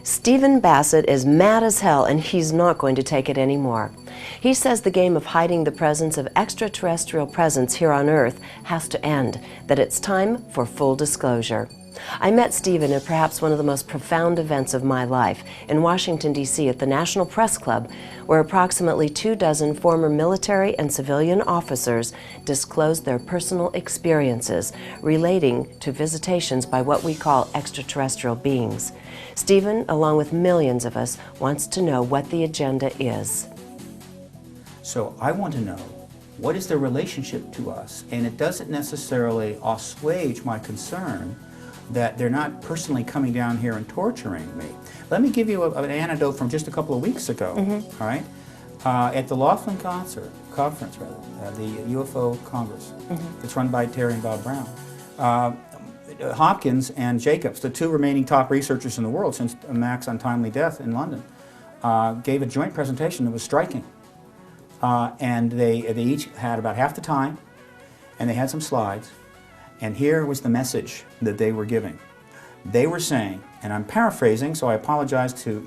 Stephen Bassett is mad as hell, and he's not going to take it anymore. He says the game of hiding the presence of extraterrestrial presence here on Earth has to end, that it's time for full disclosure. I met Stephen at perhaps one of the most profound events of my life in Washington, D.C. at the National Press Club, where approximately 24 former military and civilian officers disclosed their personal experiences relating to visitations by what we call extraterrestrial beings. Stephen, along with millions of us, wants to know what the agenda is. So I want to know, what is their relationship to us? And it doesn't necessarily assuage my concern that they're not personally coming down here and torturing me. Let me give you an anecdote from just a couple of weeks ago, all right? At the Laughlin conference, the UFO Congress, that's run by Terry and Bob Brown. Hopkins and Jacobs, the two remaining top researchers in the world since Mac's untimely death in London, gave a joint presentation that was striking. And they each had about half the time, and they had some slides. And here was the message that they were giving. They were saying, and I'm paraphrasing, so I apologize to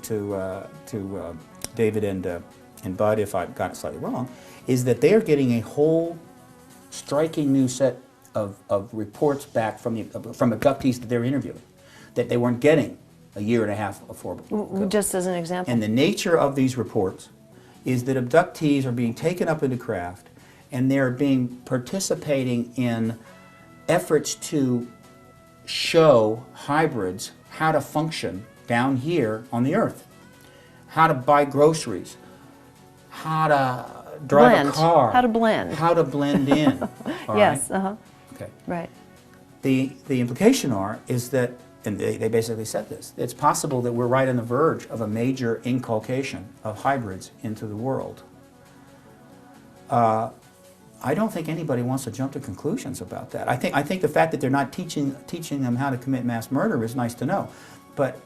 David and Bud if I've got it slightly wrong, is that they are getting a whole striking new set of reports back from abductees that they're interviewing, that they weren't getting a year and a half before. Just as an example. And the nature of these reports is that abductees are being taken up into craft, and they're participating in efforts to show hybrids how to function down here on the Earth, how to buy groceries, how to drive a car, how to blend in. Yes. Okay. Right. The implication is that, and they basically said this, it's possible that we're right on the verge of a major inculcation of hybrids into the world. I don't think anybody wants to jump to conclusions about that. I think the fact that they're not teaching them how to commit mass murder is nice to know, but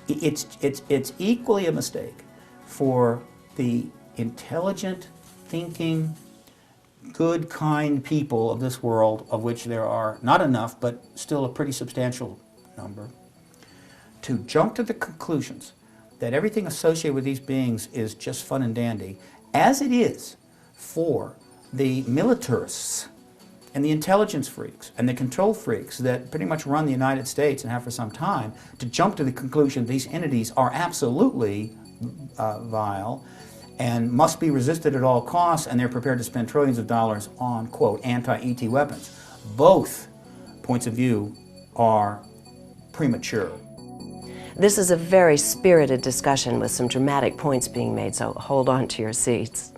it's equally a mistake for the intelligent, thinking, good, kind people of this world, of which there are not enough, but still a pretty substantial number, to jump to the conclusions that everything associated with these beings is just fun and dandy, as it is for the militarists and the intelligence freaks and the control freaks that pretty much run the United States and have for some time, to jump to the conclusion these entities are absolutely vile and must be resisted at all costs, and they're prepared to spend trillions of dollars on, quote, anti-ET weapons. Both points of view are premature. This is a very spirited discussion with some dramatic points being made, so hold on to your seats.